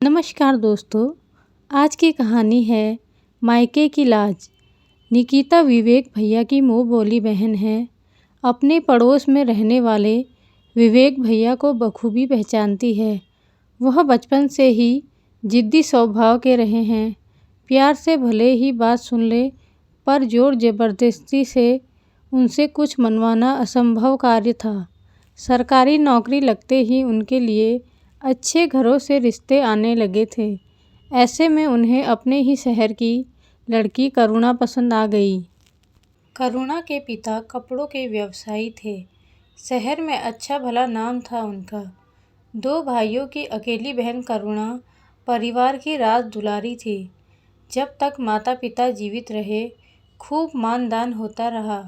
नमस्कार दोस्तों। आज की कहानी है मायके की लाज। निकिता विवेक भैया की मुँह बोली बहन है। अपने पड़ोस में रहने वाले विवेक भैया को बखूबी पहचानती है। वह बचपन से ही जिद्दी स्वभाव के रहे हैं। प्यार से भले ही बात सुन ले, पर जोर ज़बरदस्ती से उनसे कुछ मनवाना असंभव कार्य था। सरकारी नौकरी लगते ही उनके लिए अच्छे घरों से रिश्ते आने लगे थे। ऐसे में उन्हें अपने ही शहर की लड़की करुणा पसंद आ गई। करुणा के पिता कपड़ों के व्यवसायी थे। शहर में अच्छा भला नाम था उनका। 2 भाइयों की अकेली बहन करुणा परिवार की राज दुलारी थी। जब तक माता पिता जीवित रहे, खूब मानदान होता रहा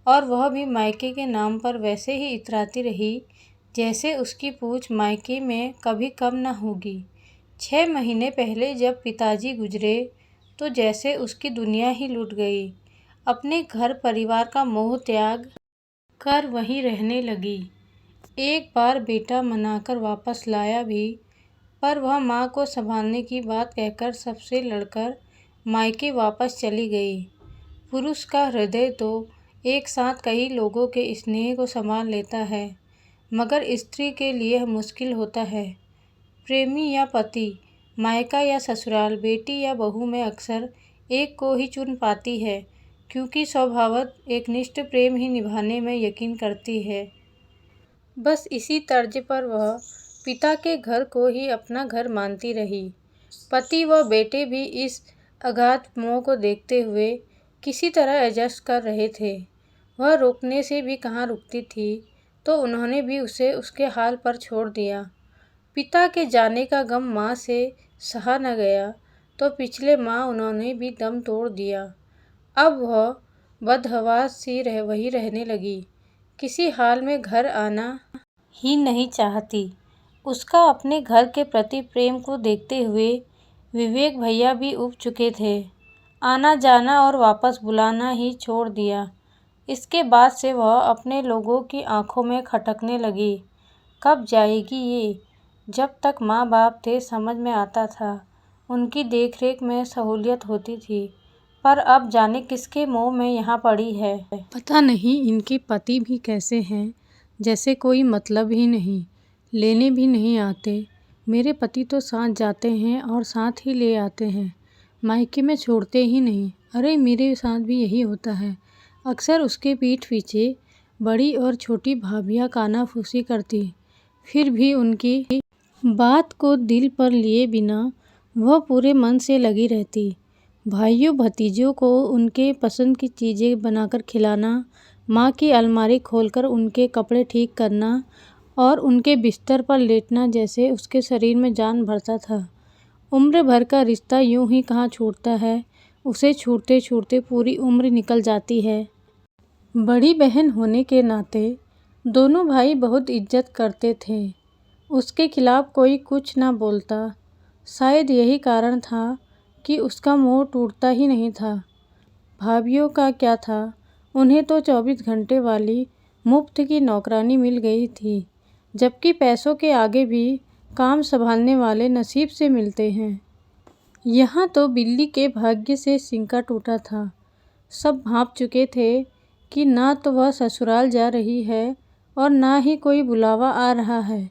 और वह भी मायके के नाम पर वैसे ही इतराती रही जैसे उसकी पूछ मायके में कभी कम न होगी। 6 महीने पहले जब पिताजी गुजरे तो जैसे उसकी दुनिया ही लुट गई। अपने घर परिवार का मोह त्याग कर वहीं रहने लगी। एक बार बेटा मनाकर वापस लाया भी, पर वह माँ को संभालने की बात कहकर सबसे लड़कर मायके वापस चली गई। पुरुष का हृदय तो एक साथ कई लोगों के स्नेह को संभाल लेता है, मगर स्त्री के लिए मुश्किल होता है। प्रेमी या पति, मायका या ससुराल, बेटी या बहू में अक्सर एक को ही चुन पाती है, क्योंकि स्वभावतः एकनिष्ठ प्रेम ही निभाने में यकीन करती है। बस इसी तर्ज पर वह पिता के घर को ही अपना घर मानती रही। पति व बेटे भी इस अगाध मोह को देखते हुए किसी तरह एडजस्ट कर रहे थे। वह रोकने से भी कहाँ रुकती थी, तो उन्होंने भी उसे उसके हाल पर छोड़ दिया। पिता के जाने का गम माँ से सहा न गया, तो पिछले माह उन्होंने भी दम तोड़ दिया। अब वह बदहवास सी वही रहने लगी, किसी हाल में घर आना ही नहीं चाहती। उसका अपने घर के प्रति प्रेम को देखते हुए विवेक भैया भी उब चुके थे। आना जाना और वापस बुलाना ही छोड़ दिया। इसके बाद से वह अपने लोगों की आंखों में खटकने लगी। कब जाएगी ये? जब तक माँ बाप थे समझ में आता था, उनकी देखरेख में सहूलियत होती थी, पर अब जाने किसके मोह में यहाँ पड़ी है। पता नहीं इनके पति भी कैसे हैं, जैसे कोई मतलब ही नहीं, लेने भी नहीं आते। मेरे पति तो साथ जाते हैं और साथ ही ले आते हैं, मायके में छोड़ते ही नहीं। अरे मेरे साथ भी यही होता है। अक्सर उसके पीठ पीछे बड़ी और छोटी भाभियाँ कानाफूसी करती, फिर भी उनकी बात को दिल पर लिए बिना वह पूरे मन से लगी रहती। भाइयों भतीजों को उनके पसंद की चीज़ें बनाकर खिलाना, माँ की अलमारी खोलकर उनके कपड़े ठीक करना और उनके बिस्तर पर लेटना जैसे उसके शरीर में जान भरता था। उम्र भर का रिश्ता यूं ही कहाँ छूटता है, उसे छूटते छूटते पूरी उम्र निकल जाती है। बड़ी बहन होने के नाते दोनों भाई बहुत इज्जत करते थे। उसके खिलाफ कोई कुछ ना बोलता। शायद यही कारण था कि उसका मोह टूटता ही नहीं था। भाभियों का क्या था, उन्हें तो 24 घंटे वाली मुफ्त की नौकरानी मिल गई थी, जबकि पैसों के आगे भी काम संभालने वाले नसीब से मिलते हैं। यहाँ तो बिल्ली के भाग्य से सिंका टूटा था। सब भांप चुके थे कि ना तो वह ससुराल जा रही है और ना ही कोई बुलावा आ रहा है।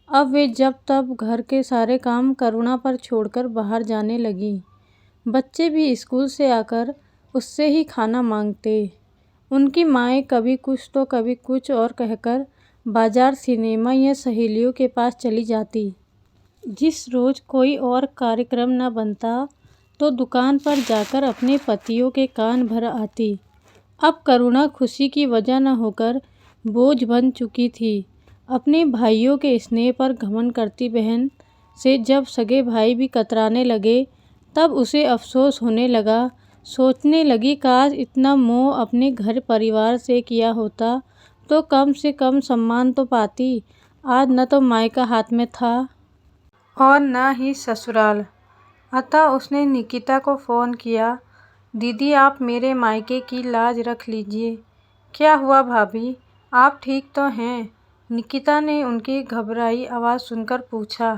अब वे जब तब घर के सारे काम करुणा पर छोड़कर बाहर जाने लगी। बच्चे भी स्कूल से आकर उससे ही खाना मांगते। उनकी माएँ कभी कुछ तो कभी कुछ और कहकर बाजार, सिनेमा या सहेलियों के पास चली जाती। जिस रोज़ कोई और कार्यक्रम न बनता तो दुकान पर जाकर अपने पतियों के कान भर आती। अब करुणा खुशी की वजह न होकर बोझ बन चुकी थी। अपने भाइयों के स्नेह पर घमंड करती बहन से जब सगे भाई भी कतराने लगे, तब उसे अफसोस होने लगा। सोचने लगी, काश इतना मोह अपने घर परिवार से किया होता तो कम से कम सम्मान तो पाती। आज न तो मायका हाथ में था और न ही ससुराल। अतः उसने निकिता को फ़ोन किया। दीदी, आप मेरे मायके की लाज रख लीजिए। क्या हुआ भाभी, आप ठीक तो हैं? निकिता ने उनकी घबराई आवाज़ सुनकर पूछा।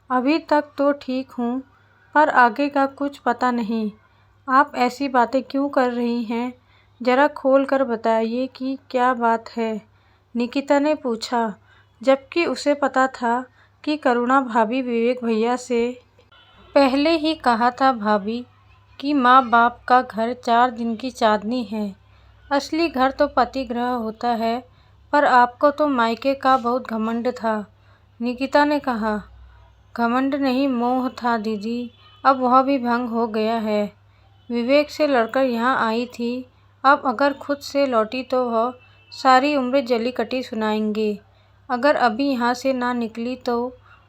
अभी तक तो ठीक हूँ, पर आगे का कुछ पता नहीं। आप ऐसी बातें क्यों कर रही हैं? ज़रा खोल कर बताइए कि क्या बात है, निकिता ने पूछा, जबकि उसे पता था कि करुणा भाभी विवेक भैया से पहले ही कहा था भाभी कि माँ बाप का घर 4 दिन की चांदनी है। असली घर तो पति गृह होता है, पर आपको तो मायके का बहुत घमंड था। निकिता ने कहा, घमंड नहीं मोह था दीदी, अब वह भी भंग हो गया है। विवेक से लड़कर यहाँ आई थी, अब अगर खुद से लौटी तो वह सारी उम्र जली कटी सुनाएंगे। अगर अभी यहाँ से ना निकली तो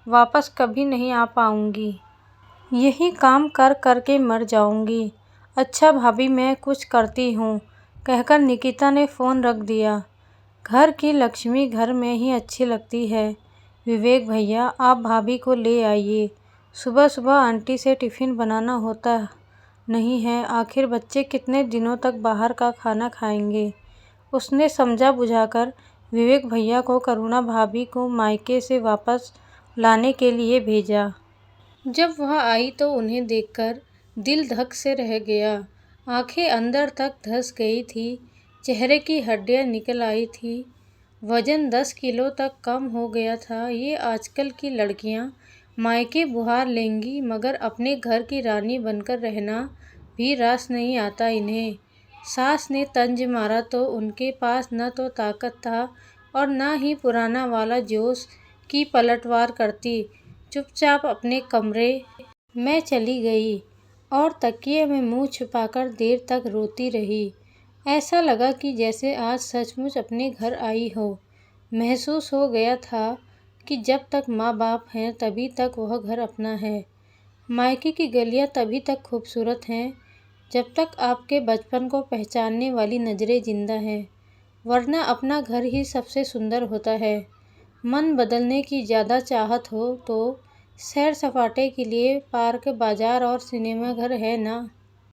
वापस कभी नहीं आ पाऊंगी। यही काम कर कर के मर जाऊंगी। अच्छा भाभी मैं कुछ करती हूँ, कहकर निकिता ने फ़ोन रख दिया। घर की लक्ष्मी घर में ही अच्छी लगती है। विवेक भैया आप भाभी को ले आइए। सुबह सुबह आंटी से टिफ़िन बनाना होता नहीं है, आखिर बच्चे कितने दिनों तक बाहर का खाना खाएंगे। उसने समझा बुझाकर विवेक भैया को करुणा भाभी को मायके से वापस लाने के लिए भेजा। जब वह आई तो उन्हें देखकर दिल धक से रह गया। आंखें अंदर तक धंस गई थी, चेहरे की हड्डियां निकल आई थी, वजन 10 किलो तक कम हो गया था। ये आजकल की लड़कियां मायके बुहार लेंगी, मगर अपने घर की रानी बनकर रहना भी रास नहीं आता इन्हें। सास ने तंज मारा तो उनके पास न तो ताकत था और न ही पुराना वाला जोश की पलटवार करती। चुपचाप अपने कमरे में चली गई और तकिए में मुंह छुपाकर देर तक रोती रही। ऐसा लगा कि जैसे आज सचमुच अपने घर आई हो। महसूस हो गया था कि जब तक माँ बाप हैं तभी तक वह घर अपना है। मायके की गलियां तभी तक खूबसूरत हैं जब तक आपके बचपन को पहचानने वाली नज़रें जिंदा हैं, वरना अपना घर ही सबसे सुंदर होता है। मन बदलने की ज़्यादा चाहत हो तो सैर सपाटे के लिए पार्क, बाजार और सिनेमा घर है ना।